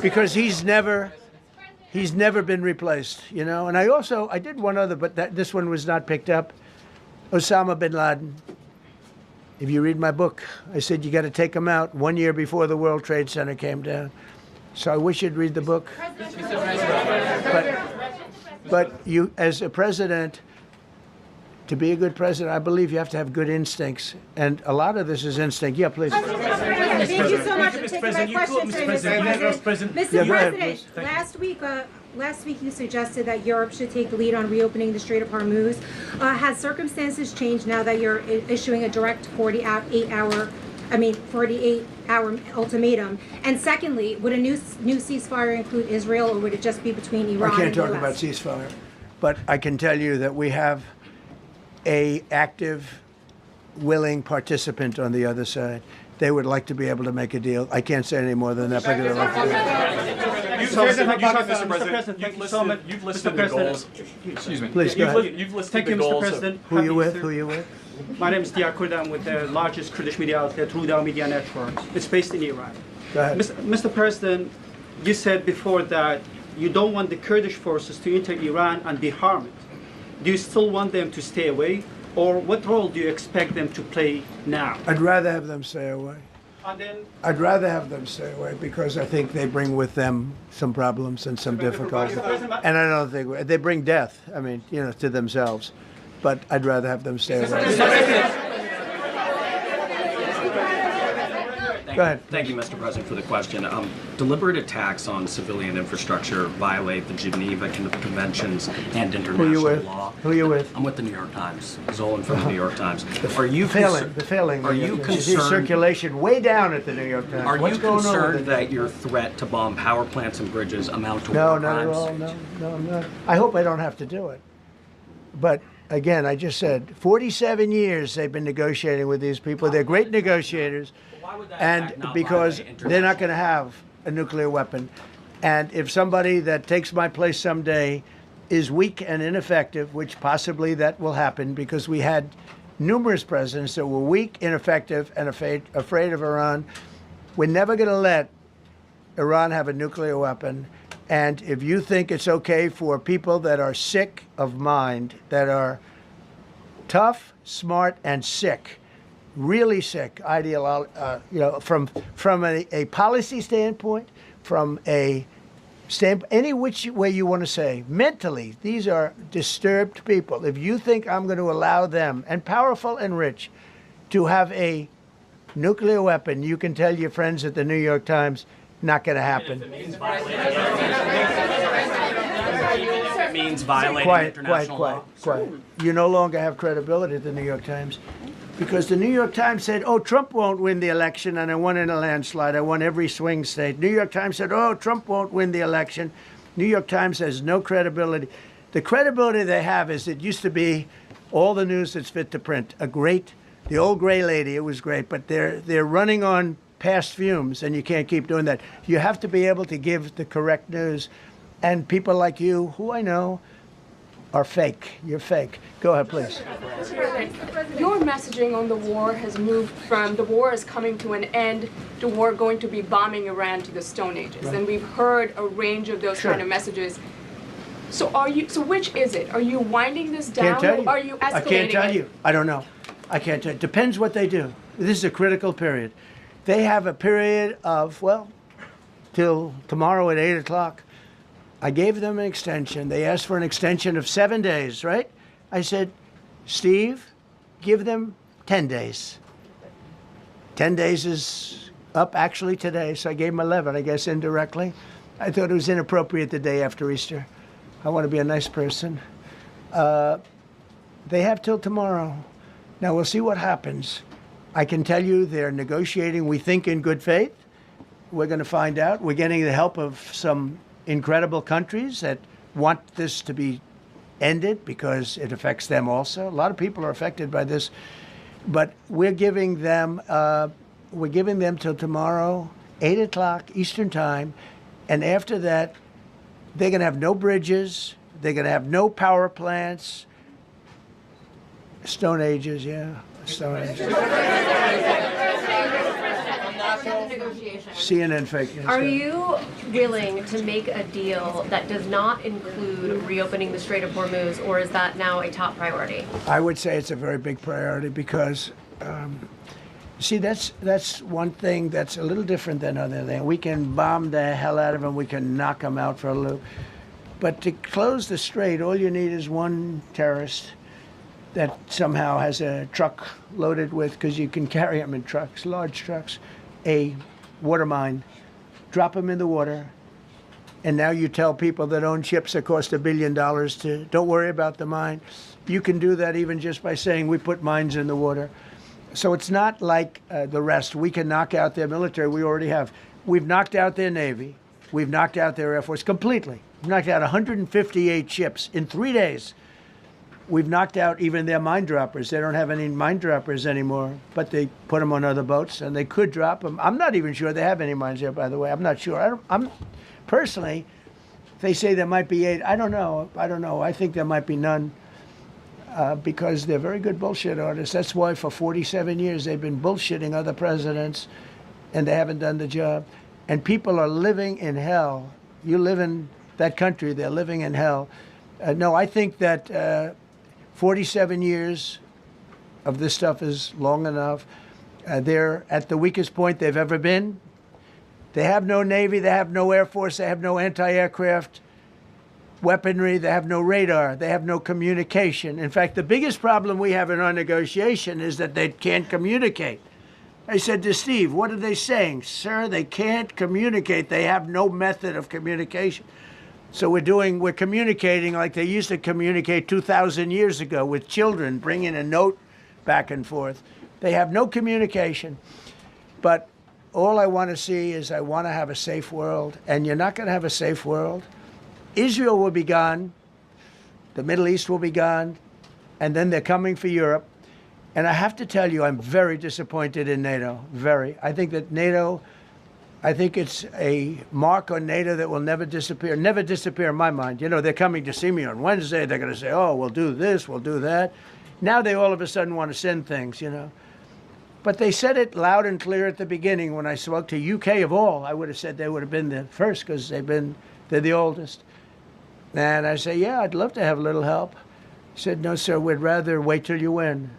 because he's never been replaced, you know. And I did one other, but this one was not picked up. Osama bin Laden. If you read my book, I said you got to take him out 1 year before the World Trade Center came down. So I wish you'd read the book. But you, as a president, to be a good president, I believe you have to have good instincts. And a lot of this is instinct. Yeah, please. Thank you so much for taking my question, Mr. President. Mr. President, last week you suggested that Europe should take the lead on reopening the Strait of Hormuz. Has circumstances changed now that you're issuing a direct 48-hour ultimatum? And secondly, would a new ceasefire include Israel, or would it just be between Iran and the US? I can't talk about ceasefire, but I can tell you that we have a active, willing participant on the other side. They would like to be able to make a deal. I can't say any more than that. But Mr. President, you've listed the goals. Excuse me. Please go ahead. You've listed the goals. Who are you with? Who are you with? My name is Diyar Kurd. I'm with the largest Kurdish media outlet, Ruda Media Network. It's based in Iran. Go ahead. Mr. President, you said before that you don't want the Kurdish forces to enter Iran and be harmed. Do you still want them to stay away? Or what role do you expect them to play now? I'd rather have them stay away. And then, I'd rather have them stay away because I think they bring with them some problems and some difficulties. And I don't think they bring death, I mean, you know, to themselves. But I'd rather have them stay away. Go ahead. Thank you, Mr. President, for the question. Deliberate attacks on civilian infrastructure violate the Geneva Conventions and international law. Who are you with? I'm with the New York Times. Zolan from the New York Times. Are you failing? Are you concerned? Circulation way down at the New York Times. Are What's you going concerned on that your threat to bomb power plants and bridges amount to no, war not crimes? at all. No, I'm not. I hope I don't have to do it. But again, I just said 47 years they've been negotiating with these people. They're great negotiators. And because they're not going to have a nuclear weapon. And if somebody that takes my place someday is weak and ineffective, which possibly that will happen because we had numerous presidents that were weak, ineffective, and afraid of Iran, we're never going to let Iran have a nuclear weapon. And if you think it's okay for people that are sick of mind, that are tough, smart, and sick, really sick, from a policy standpoint, from a any which way you want to say, mentally, these are disturbed people. If you think I'm going to allow them, and powerful and rich, to have a nuclear weapon, you can tell your friends at the New York Times, not going to happen. It means violating international law. Quiet. You no longer have credibility at the New York Times. Because the New York Times said, oh, Trump won't win the election, and I won in a landslide. I won every swing state. New York Times said, oh, Trump won't win the election. New York Times has no credibility. The credibility they have is it used to be all the news that's fit to print. The old gray lady, it was great, but they're running on past fumes, and you can't keep doing that. You have to be able to give the correct news. And people like you, who I know, are fake. You're fake. Go ahead, please. Your messaging on the war has moved from the war is coming to an end to war going to be bombing Iran to the Stone Ages. Right. And we've heard a range of those kind of messages. So which is it? Are you winding this down or are you escalating I can't tell you. I don't know. I can't tell you. Depends what they do. This is a critical period. They have a period of, till tomorrow at 8 o'clock. I gave them an extension. They asked for an extension of 7 days, right? I said, Steve, give them 10 days. 10 days is up actually today, so I gave them 11, I guess, indirectly. I thought it was inappropriate the day after Easter. I want to be a nice person. They have till tomorrow. Now, we'll see what happens. I can tell you they're negotiating, we think, in good faith. We're going to find out. We're getting the help of some incredible countries that want this to be ended because it affects them also. A lot of people are affected by this, but we're giving them till tomorrow, 8 o'clock Eastern time, and after that, they're going to have no bridges, they're going to have no power plants. Stone Ages, yeah, Stone Ages. CNN fake news. Are you willing to make a deal that does not include reopening the Strait of Hormuz, or is that now a top priority? I would say it's a very big priority because, see, that's one thing that's a little different than other things. We can bomb the hell out of them. We can knock them out for a loop. But to close the strait, all you need is one terrorist that somehow has a truck loaded with, because you can carry them in trucks, large trucks, a water mine, drop them in the water, and now you tell people that own ships that cost $1 billion to don't worry about the mine. You can do that even just by saying we put mines in the water. So it's not like the rest. We can knock out their military. We already have. We've knocked out their Navy. We've knocked out their Air Force completely. We've knocked out 158 ships in 3 days. We've knocked out even their mine droppers. They don't have any mine droppers anymore, but they put them on other boats, and they could drop them. I'm not even sure they have any mines there, by the way. I'm not sure. I'm personally, they say there might be 8. I don't know. I think there might be none because they're very good bullshit artists. That's why for 47 years they've been bullshitting other presidents, and they haven't done the job. And people are living in hell. You live in that country, they're living in hell. No, I think that 47 years of this stuff is long enough. They're at the weakest point they've ever been. They have no Navy, they have no Air Force, they have no anti-aircraft weaponry, they have no radar, they have no communication. In fact, the biggest problem we have in our negotiation is that they can't communicate. I said to Steve, what are they saying? Sir, they can't communicate. They have no method of communication. So we're communicating like they used to communicate 2,000 years ago with children, bringing a note back and forth. They have no communication. But all I want to see is I want to have a safe world. And you're not going to have a safe world. Israel will be gone. The Middle East will be gone. And then they're coming for Europe. And I have to tell you, I'm very disappointed in NATO. Very. I think that NATO, I think it's a mark on NATO that will never disappear. Never disappear in my mind. You know, they're coming to see me on Wednesday. They're going to say, oh, we'll do this, we'll do that. Now they all of a sudden want to send things, you know. But they said it loud and clear at the beginning when I spoke to UK of all. I would have said they would have been the first because they're the oldest. And I say, yeah, I'd love to have a little help. He said, no, sir, we'd rather wait till you win.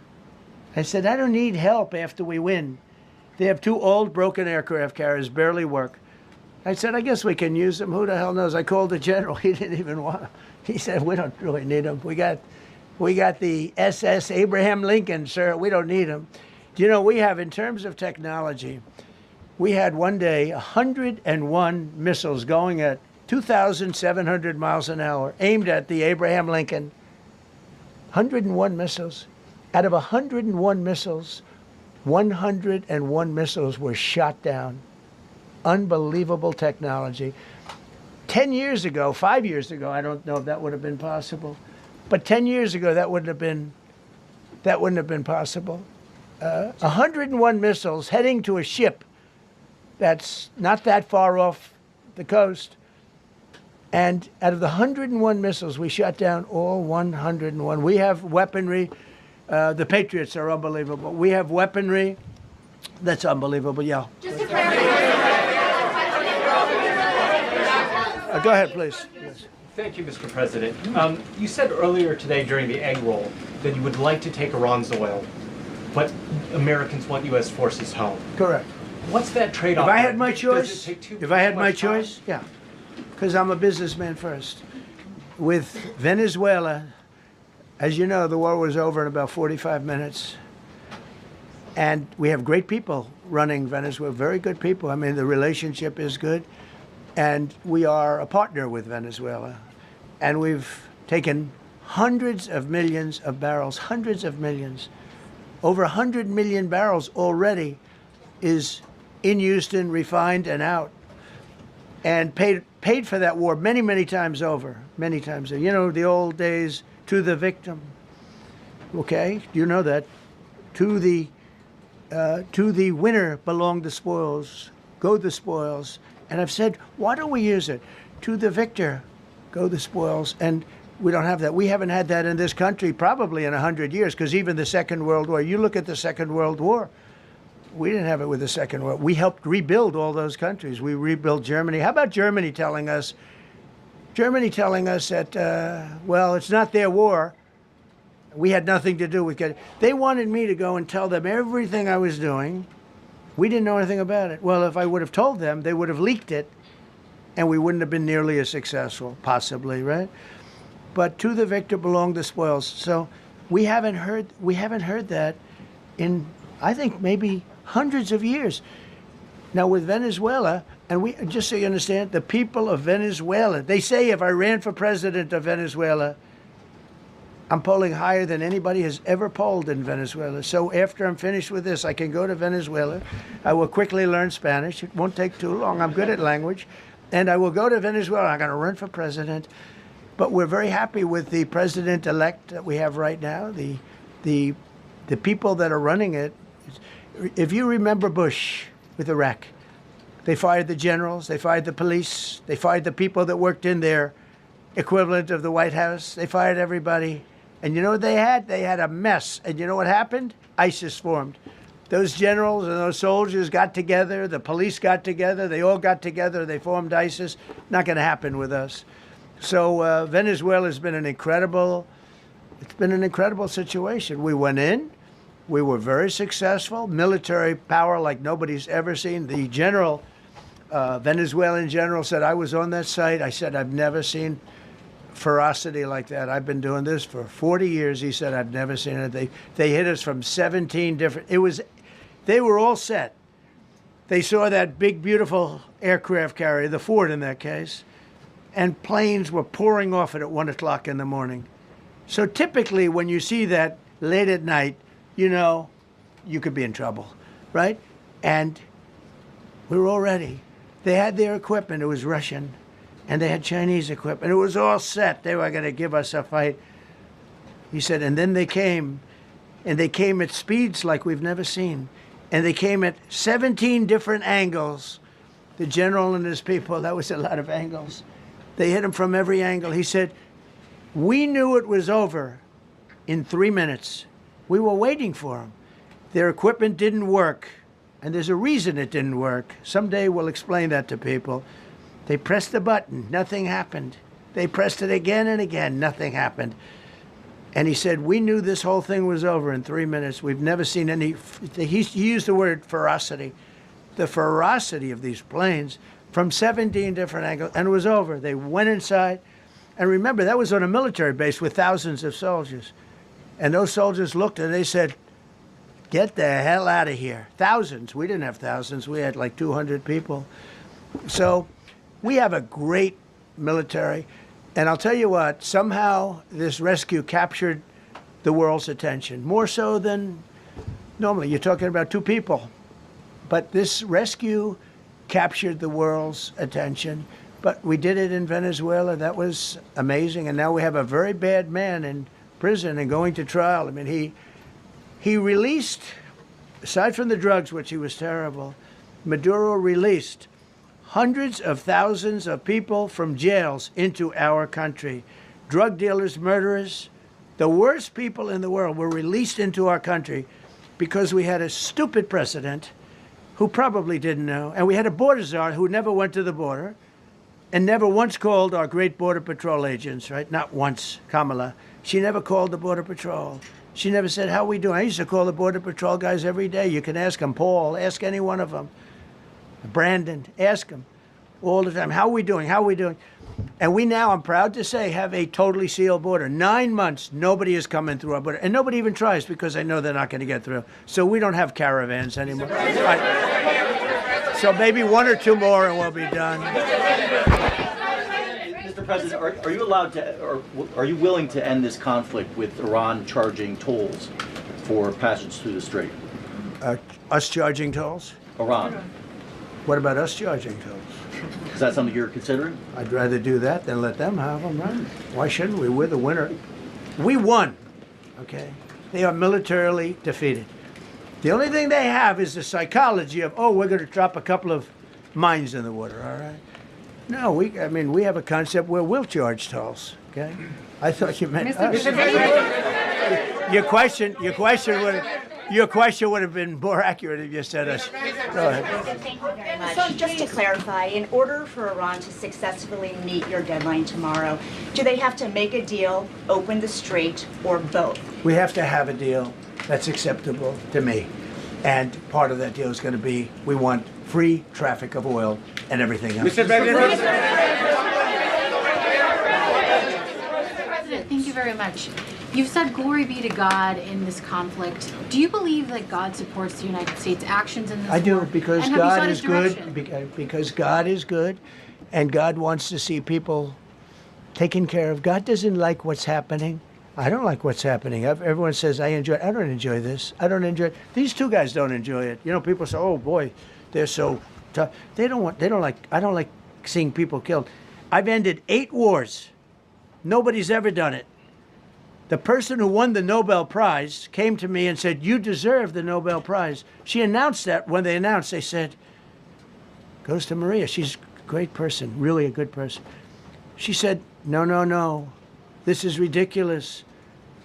I said, I don't need help after we win. They have 2 old broken aircraft carriers, barely work. I said, I guess we can use them. Who the hell knows? I called the general. He didn't even want them. He said, we don't really need them. We got the SS Abraham Lincoln, sir. We don't need them. You know, we have, in terms of technology, we had one day 101 missiles going at 2,700 miles an hour, aimed at the Abraham Lincoln. 101 missiles. Out of 101 missiles, 101 missiles were shot down. Unbelievable technology. 10 years ago, 5 years ago, I don't know if that would have been possible, but 10 years ago, that wouldn't have been possible. 101 missiles heading to a ship that's not that far off the coast. And out of the 101 missiles, we shot down all 101. We have weaponry. The Patriots are unbelievable. We have weaponry that's unbelievable, yeah. Just to clarify. Go ahead, please. Yes. Thank you, Mr. President. You said earlier today during the egg roll that you would like to take Iran's oil, but Americans want U.S. forces home. Correct. What's that trade-off? If I had my choice, yeah, because I'm a businessman first. With Venezuela, as you know, the war was over in about 45 minutes. And we have great people running Venezuela, very good people. I mean, the relationship is good. And we are a partner with Venezuela. And we've taken hundreds of millions of barrels, hundreds of millions. Over 100 million barrels already is in Houston, refined and out. And paid for that war many, many times over, many times over. You know, the old days, to the victim. Okay, you know that. To the winner belong the spoils, go the spoils. And I've said, why don't we use it? To the victor go the spoils. And we don't have that. We haven't had that in this country probably in 100 years, because even the Second World War, you look at the Second World War, We didn't have it with the Second World. We helped rebuild all those countries. We rebuilt Germany. How about Germany telling us that, well, it's not their war. We had nothing to do with it. They wanted me to go and tell them everything I was doing. We didn't know anything about it. Well, if I would have told them, they would have leaked it, and we wouldn't have been nearly as successful, possibly, right? But to the victor belong the spoils. So we haven't heard that in, I think, maybe hundreds of years. Now with Venezuela, and we, just so you understand, the people of Venezuela, they say if I ran for president of Venezuela, I'm polling higher than anybody has ever polled in Venezuela. So after I'm finished with this, I can go to Venezuela. I will quickly learn Spanish. It won't take too long. I'm good at language. And I will go to Venezuela. I'm going to run for president. But we're very happy with the president-elect that we have right now, the people that are running it. If you remember Bush with Iraq, they fired the generals, they fired the police, they fired the people that worked in their equivalent of the White House. They fired everybody. And you know what they had? They had a mess. And you know what happened? ISIS formed. Those generals and those soldiers got together. The police got together. They all got together. They formed ISIS. Not going to happen with us. So Venezuela has been an incredible situation. We went in. We were very successful. Military power like nobody's ever seen. The general, Venezuelan general, said, I was on that site. I said, I've never seen ferocity like that. I've been doing this for 40 years. He said, I've never seen it. They hit us from 17 different, they were all set. They saw that big, beautiful aircraft carrier, the Ford in that case, and planes were pouring off it at 1 o'clock in the morning. So typically when you see that late at night, you know, you could be in trouble, right? And we were all ready. They had their equipment. It was Russian. And they had Chinese equipment. It was all set. They were going to give us a fight. He said, and then they came, and they came at speeds like we've never seen. And they came at 17 different angles. The general and his people, that was a lot of angles. They hit him from every angle. He said, we knew it was over in 3 minutes. We were waiting for them. Their equipment didn't work. And there's a reason it didn't work. Someday we'll explain that to people. They pressed the button, nothing happened. They pressed it again and again, nothing happened. And he said, we knew this whole thing was over in 3 minutes. We've never seen any, he used the word ferocity. The ferocity of these planes from 17 different angles, and it was over. They went inside. And remember, that was on a military base with thousands of soldiers. And those soldiers looked and they said, get the hell out of here. Thousands. We didn't have thousands. We had like 200 people. So we have a great military. And I'll tell you what, somehow this rescue captured the world's attention, more so than normally. You're talking about 2 people. But this rescue captured the world's attention. But we did it in Venezuela. That was amazing. And now we have a very bad man in prison and going to trial. I mean, he released, aside from the drugs, which he was terrible, Maduro released hundreds of thousands of people from jails into our country. Drug dealers, murderers, the worst people in the world were released into our country because we had a stupid president who probably didn't know. And we had a border czar who never went to the border and never once called our great border patrol agents, right? Not once, Kamala. She never called the border patrol. She never said, how we doing? I used to call the border patrol guys every day. You can ask them, Paul, ask any one of them. Brandon, ask them all the time, how are we doing? How are we doing? And we now, I'm proud to say, have a totally sealed border. 9 months, nobody is coming through our border. And nobody even tries because they know they're not going to get through. So we don't have caravans anymore. So maybe 1 or 2 more and we'll be done. Mr. President, are you allowed to, or are you willing to end this conflict with Iran charging tolls for passage through the strait? Us charging tolls? Iran. What about us charging tolls? Is that something you're considering? I'd rather do that than let them have them, right? Why shouldn't we? We're the winner. We won, okay? They are militarily defeated. The only thing they have is the psychology of, oh, we're going to drop a couple of mines in the water, all right? No, we have a concept where we'll charge tolls, okay? I thought you meant us. Your question was, your question would have been more accurate if you said us. Go ahead. Thank you very much. So just to clarify, in order for Iran to successfully meet your deadline tomorrow, do they have to make a deal, open the strait, or both? We have to have a deal that's acceptable to me. And part of that deal is going to be we want free traffic of oil and everything else. Mr. President, thank you very much. You've said glory be to God in this conflict. Do you believe that God supports the United States' actions in this war? I do, because And have you God sought is his good. direction? Because God is good, and God wants to see people taken care of. God doesn't like what's happening. I don't like what's happening. Everyone says I enjoy it. I don't enjoy this. I don't enjoy it. These two guys don't enjoy it. You know, people say, "Oh boy, they're so tough." They don't like. I don't like seeing people killed. I've ended 8 wars. Nobody's ever done it. The person who won the Nobel Prize came to me and said, "You deserve the Nobel Prize." She announced that when they announced, they said, "Goes to Maria. She's a great person, really a good person." She said, "No, no, no. This is ridiculous.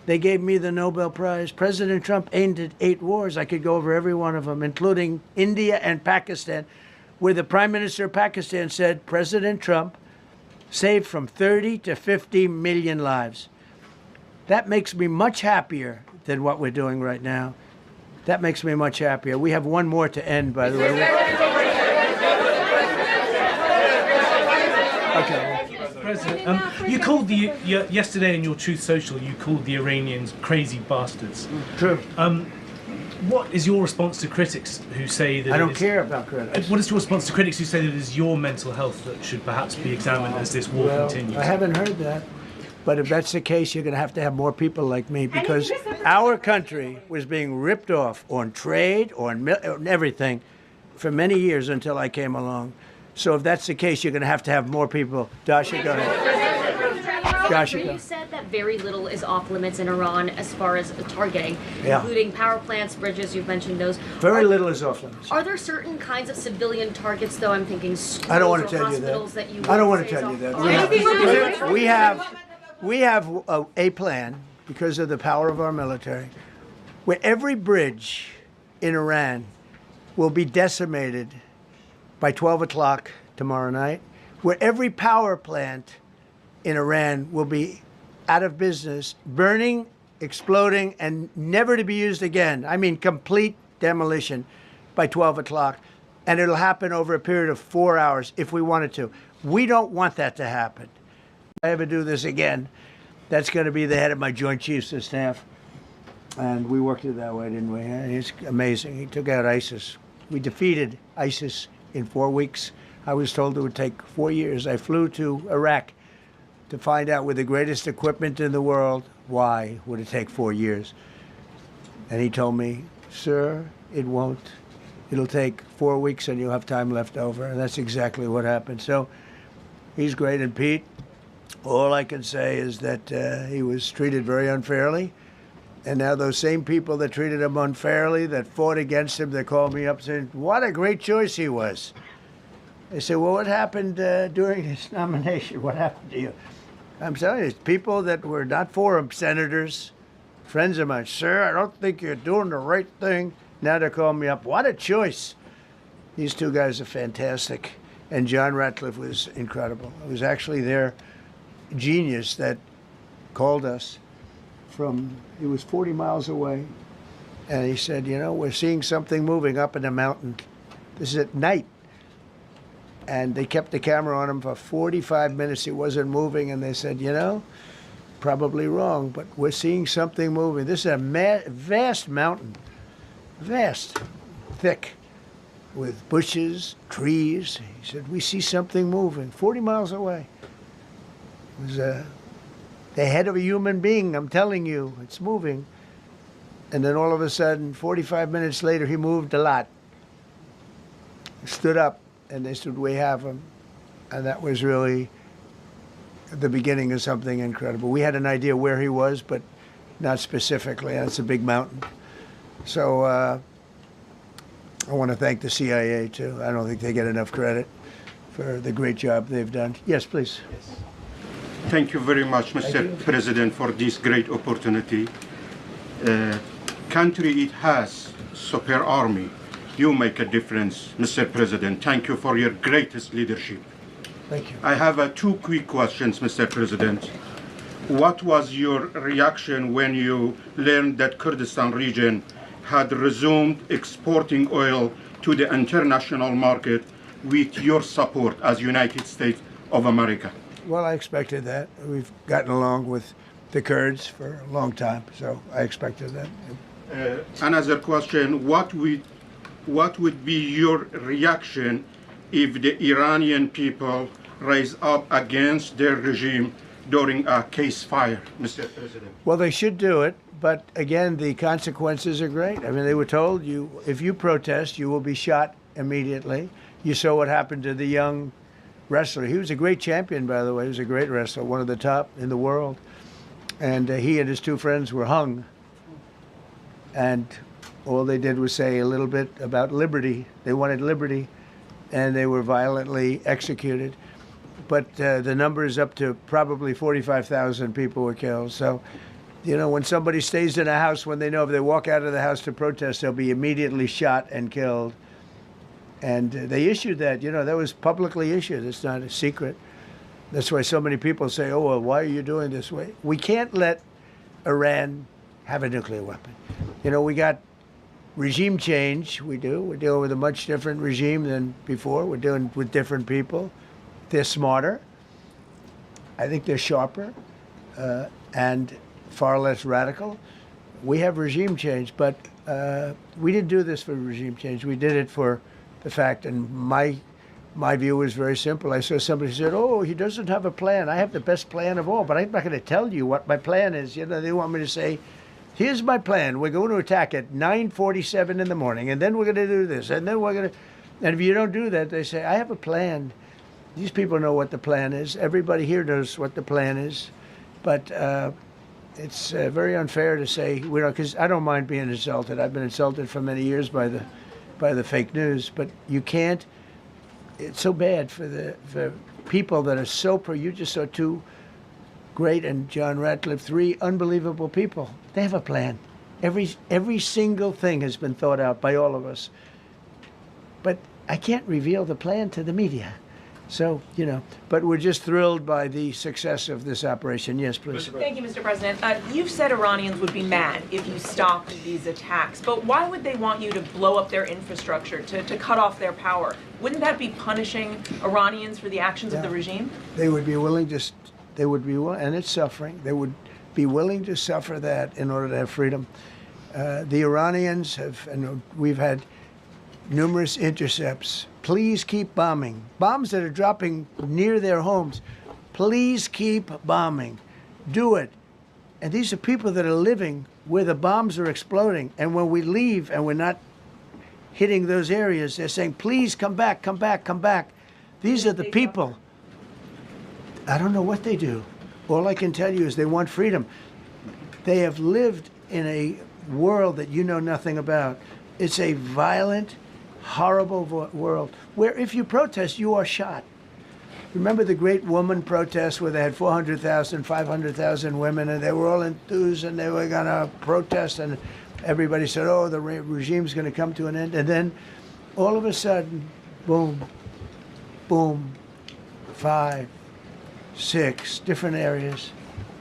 They gave me the Nobel Prize. President Trump ended 8 wars. I could go over every one of them, including India and Pakistan, where the Prime Minister of Pakistan said President Trump saved from 30 to 50 million lives. That makes me much happier than what we're doing right now. That makes me much happier. We have one more to end, by the way. Okay. President, you called yesterday in your Truth Social, you called the Iranians crazy bastards. True. What is your response to critics who say that I don't care about critics. What is your response to critics who say that it is your mental health that should perhaps be examined as this war continues? I haven't heard that. But if that's the case, you're going to have more people like me, because our country was being ripped off on trade, on everything, for many years until I came along. So if that's the case, you're going to have more people. Dasha, go ahead. Dasha, go. You said that very little is off limits in Iran as far as targeting, Yeah. including power plants, bridges, you've mentioned those. Very little is off limits. Are there certain kinds of civilian targets, though? I'm thinking schools I don't want or to tell you hospitals that. that you I don't would want to say tell is you off- that. We have a plan, because of the power of our military, where every bridge in Iran will be decimated by 12 o'clock tomorrow night, where every power plant in Iran will be out of business, burning, exploding, and never to be used again. I mean, complete demolition by 12 o'clock. And it'll happen over a period of 4 hours if we wanted to. We don't want that to happen. If I ever do this again, that's going to be the head of my Joint Chiefs of Staff. And we worked it that way, didn't we? It's amazing. He took out ISIS. We defeated ISIS in 4 weeks. I was told it would take 4 years. I flew to Iraq to find out with the greatest equipment in the world, why would it take 4 years? And he told me, "Sir, it won't. It'll take 4 weeks and you'll have time left over." And that's exactly what happened. So he's great. And Pete, all I can say is that he was treated very unfairly. And now those same people that treated him unfairly, that fought against him, they called me up saying, "What a great choice he was." They said, "Well, what happened during his nomination? What happened to you?" I'm telling you, people that were not for him, senators, friends of mine, "Sir, I don't think you're doing the right thing." Now they're calling me up. What a choice. These two guys are fantastic. And John Ratcliffe was incredible. It was actually their genius that called us from, he was 40 miles away. And he said, "You know, we're seeing something moving up in the mountain." This is at night. And they kept the camera on him for 45 minutes. It wasn't moving. And they said, "You know, probably wrong, but we're seeing something moving." This is a vast mountain, vast, thick, with bushes, trees. He said, "We see something moving 40 miles away." It was the head of a human being, I'm telling you. It's moving. And then all of a sudden, 45 minutes later, he moved a lot. He stood up. And they said, "We have him." And that was really the beginning of something incredible. We had an idea where he was, but not specifically. That's a big mountain. So I want to thank the CIA, too. I don't think they get enough credit for the great job they've done. Yes, please. Thank you very much, Mr. President, for this great opportunity. country it has super army. You make a difference, Mr. President. Thank you for your greatest leadership. Thank you. I have two quick questions, Mr. President. What was your reaction when you learned that Kurdistan region had resumed exporting oil to the international market with your support as United States of America? Well, I expected that. We've gotten along with the Kurds for a long time, so I expected that. Another question, what would be your reaction if the Iranian people rise up against their regime during a ceasefire, Mr. President? Well, they should do it, but again, the consequences are great. I mean, they were told if you protest, you will be shot immediately. You saw what happened to the young wrestler. He was a great champion, by the way. He was a great wrestler, one of the top in the world. And he and his two friends were hung. And all they did was say a little bit about liberty. They wanted liberty, and they were violently executed. But the number is up to probably 45,000 people were killed. So, you know, when somebody stays in a house, when they know if they walk out of the house to protest, they'll be immediately shot and killed. And they issued that, you know, that was publicly issued. It's not a secret. That's why so many people say, oh, well, why are you doing this way? We can't let Iran have a nuclear weapon. You know, we got regime change. We do. We're dealing with a much different regime than before. We're dealing with different people. They're smarter. I think they're sharper and far less radical. We have regime change, but we didn't do this for regime change. We did it for the fact, and my view was very simple. I saw somebody said, oh, he doesn't have a plan. I have the best plan of all, but I'm not going to tell you what my plan is. You know, they want me to say, here's my plan. We're going to attack at 9:47 in the morning, and then we're going to do this, and then we're going to... And if you don't do that, they say, I have a plan. These people know what the plan is. Everybody here knows what the plan is. But it's very unfair to say, we don't, because I don't mind being insulted. I've been insulted for many years by the fake news, but you can't. It's so bad for people that are so you just saw two great, and John Ratcliffe, three unbelievable people. They have a plan. Every single thing has been thought out by all of us. But I can't reveal the plan to the media. So, you know, but we're just thrilled by the success of this operation. Yes, please. Thank you, Mr. President. You've said Iranians would be mad if you stopped these attacks, but why would they want you to blow up their infrastructure, to cut off their power? Wouldn't that be punishing Iranians for the actions of the regime? They would be willing to, and it's suffering, they would be willing to suffer that in order to have freedom. The Iranians have, and we've had numerous intercepts. Please keep bombing. Bombs that are dropping near their homes. Please keep bombing. Do it. And these are people that are living where the bombs are exploding. And when we leave and we're not hitting those areas, they're saying, please come back, come back, come back. These are the people. I don't know what they do. All I can tell you is they want freedom. They have lived in a world that you know nothing about. It's a violent, horrible world where if you protest, you are shot. Remember the great woman protests where they had 400,000, 500,000 women, and they were all enthused and they were going to protest, and everybody said, oh, the regime's going to come to an end. And then all of a sudden, boom, boom, 5, 6 different areas.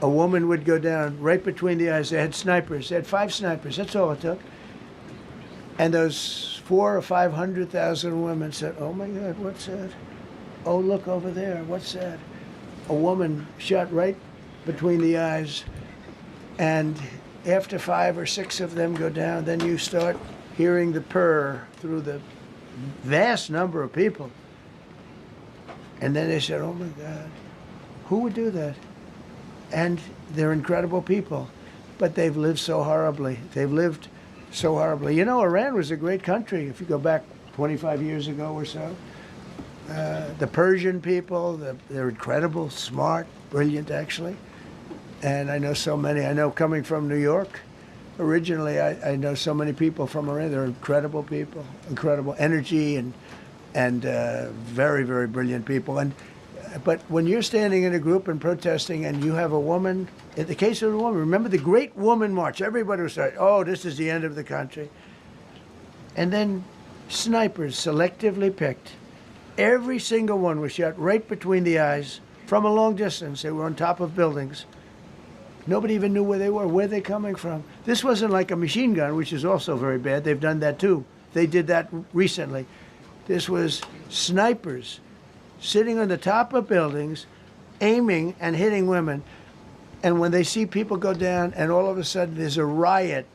A woman would go down right between the eyes. They had snipers. They had 5 snipers. That's all it took. And those 400,000 or 500,000 women said, oh my God, what's that? Oh, look over there, what's that? A woman shot right between the eyes. And after 5 or 6 of them go down, then you start hearing the purr through the vast number of people. And then they said, oh my God, who would do that? And they're incredible people, but they've lived so horribly. They've lived so horribly. You know, Iran was a great country if you go back 25 years ago or so. The Persian people, they're incredible, smart, brilliant actually. And I know so many. I know coming from New York, originally I know so many people from Iran. They're incredible people, incredible energy and very, very brilliant people. And But when you're standing in a group and protesting and you have a woman, in the case of a woman, remember the Great Woman March, everybody was saying, oh, this is the end of the country. And then snipers selectively picked. Every single one was shot right between the eyes from a long distance. They were on top of buildings. Nobody even knew where they were, where they're coming from. This wasn't like a machine gun, which is also very bad. They've done that too. They did that recently. This was snipers sitting on the top of buildings, aiming and hitting women. And when they see people go down, and all of a sudden there's a riot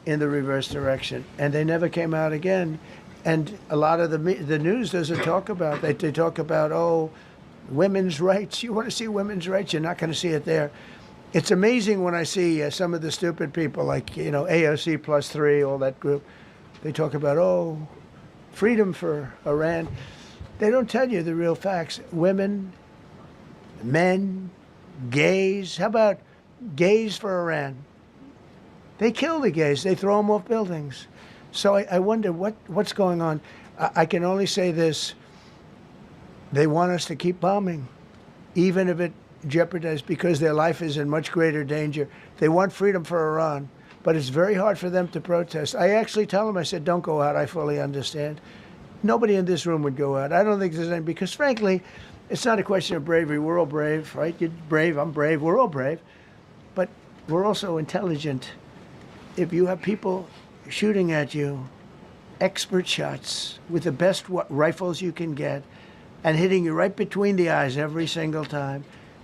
in the reverse direction, and they never came out again. And a lot of the news doesn't talk about that. They talk about, oh, women's rights. You want to see women's rights? You're not going to see it there. It's amazing when I see some of the stupid people like, you know, AOC +3, all that group. They talk about, oh, freedom for Iran. They don't tell you the real facts. Women, men, gays. How about gays for Iran? They kill the gays. They throw them off buildings. So I wonder what's going on. I can only say this. They want us to keep bombing, even if it jeopardizes, because their life is in much greater danger. They want freedom for Iran, but it's very hard for them to protest. I actually tell them, I said, don't go out. I fully understand. Nobody in this room would go out. I don't think there's any, because frankly, it's not a question of bravery. We're all brave, right? You're brave, I'm brave, we're all brave. But we're also intelligent. If you have people shooting at you, expert shots with the best rifles you can get, and hitting you right between the eyes every single time,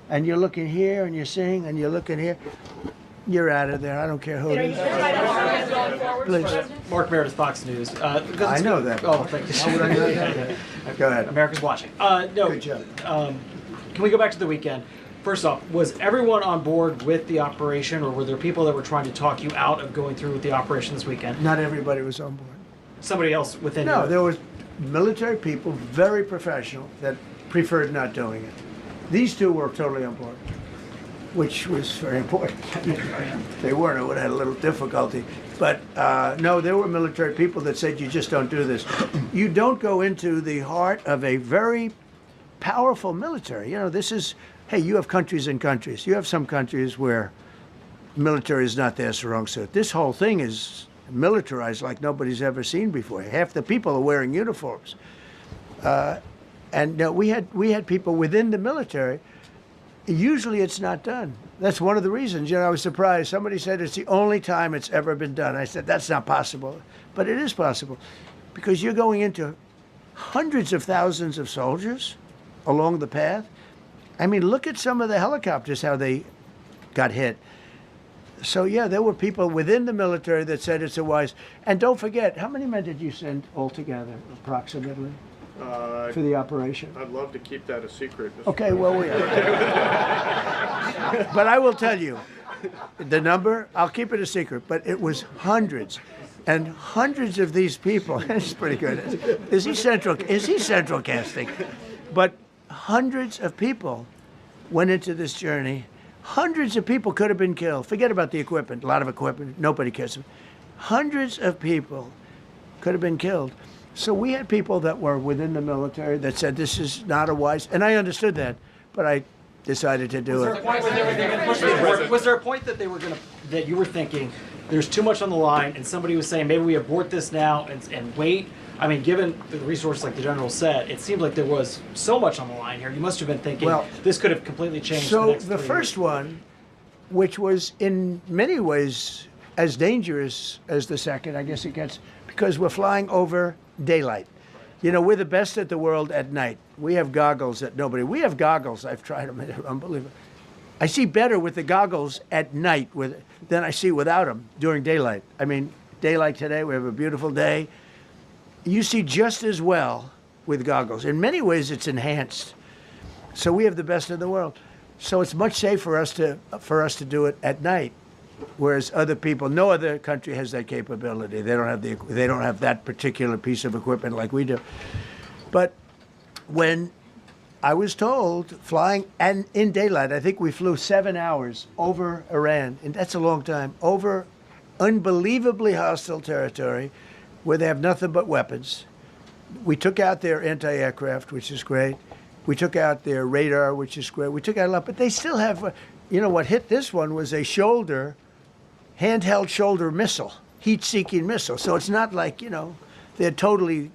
and you're looking here and you're seeing and you're looking here, you're out of there. I don't care who it is. Please. Mark Meredith, Fox News. I know that. Oh, thank you. How would I know that? Go ahead. America's watching. No. Good job. Can we go back to the weekend? First off, was everyone on board with the operation, or were there people that were trying to talk you out of going through with the operation this weekend? Not everybody was on board. Somebody else within No, you? there was military people, very professional, that preferred not doing it. These two were totally on board, which was very important. If they weren't, I would have had a little difficulty. But no, there were military people that said, you just don't do this. You don't go into the heart of a very powerful military. You know, this is, hey, you have countries and countries. You have some countries where military is not their strong suit. This whole thing is militarized like nobody's ever seen before. Half the people are wearing uniforms. And we had people within the military. Usually it's not done. That's one of the reasons. You know, I was surprised. Somebody said it's the only time it's ever been done. I said, that's not possible. But it is possible, because you're going into hundreds of thousands of soldiers along the path. I mean, look at some of the helicopters, how they got hit. So, yeah, there were people within the military that said it's a wise. And don't forget, how many men did you send altogether, approximately, for the operation? I'd love to keep that a secret. Okay, well, we are. But I will tell you, the number, I'll keep it a secret, but it was hundreds. And hundreds of these people, it's pretty good. Is he central casting? But hundreds of people went into this journey. Hundreds of people could have been killed. Forget about the equipment, a lot of equipment, nobody cares. Hundreds of people could have been killed. So we had people that were within the military that said this is not a wise, and I understood that, but I decided to do it. Was there a point that they were that you were thinking there's too much on the line, and somebody was saying maybe we abort this now and wait? I mean, given the resource like the general said, it seemed like there was so much on the line here. You must have been thinking, well, this could have completely changed the next 3 years. So the first one, which was in many ways as dangerous as the second, I guess it gets, because we're flying over daylight. You know, we're the best at the world at night. We have goggles that nobody, we have goggles, I've tried them, they're unbelievable. I see better with the goggles at night than I see without them during daylight. I mean, daylight today, we have a beautiful day. You see just as well with goggles. In many ways, it's enhanced. So we have the best in the world. So it's much safer for us to do it at night, whereas other people, no other country has that capability. They don't have that particular piece of equipment like we do. But when I was told flying and in daylight, I think we flew 7 hours over Iran, and that's a long time, over unbelievably hostile territory, where they have nothing but weapons. We took out their anti-aircraft, which is great. We took out their radar, which is great. We took out a lot, but they still have, you know, what hit this one was a handheld shoulder missile, heat-seeking missile. So it's not like, you know, they're totally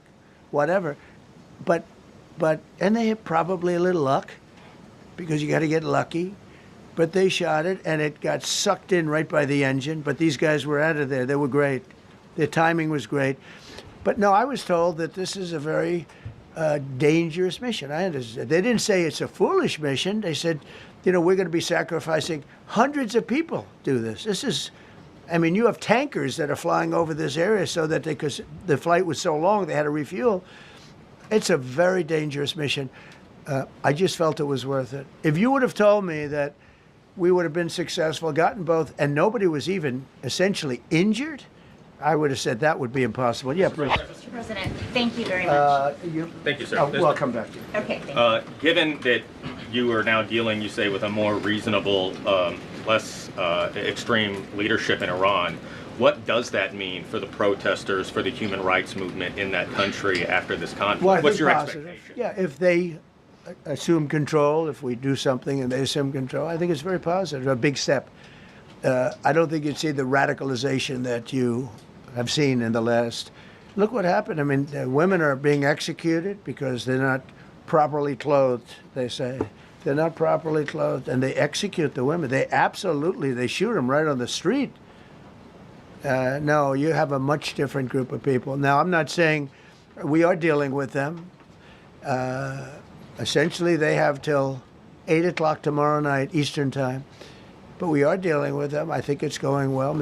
whatever. But and they had probably a little luck, because you got to get lucky. But they shot it, and it got sucked in right by the engine. But these guys were out of there. They were great. Their timing was great. But no, I was told that this is a very dangerous mission. I understand. They didn't say it's a foolish mission. They said, you know, we're going to be sacrificing hundreds of people do this. This is, I mean, you have tankers that are flying over this area so that because the flight was so long, they had to refuel. It's a very dangerous mission. I just felt it was worth it. If you would have told me that we would have been successful, gotten both, and nobody was even essentially injured, I would have said that would be impossible. Yeah, please. Mr. President, thank you very much. Thank you, sir. Well, I'll come back to you. Okay, thank you. Given that you are now dealing, you say, with a more reasonable, less extreme leadership in Iran, what does that mean for the protesters, for the human rights movement in that country after this conflict? Well, I What's think your positive. expectation? Yeah, if they assume control, if we do something and they assume control, I think it's very positive, a big step. I don't think you'd see the radicalization that you have seen in the last. Look what happened. I mean, women are being executed because they're not properly clothed, they say. They're not properly clothed, and they execute the women. They shoot them right on the street. No, you have a much different group of people. Now, I'm not saying we are dealing with them. Essentially, they have till 8 o'clock tomorrow night, Eastern time. But we are dealing with them. I think it's going well.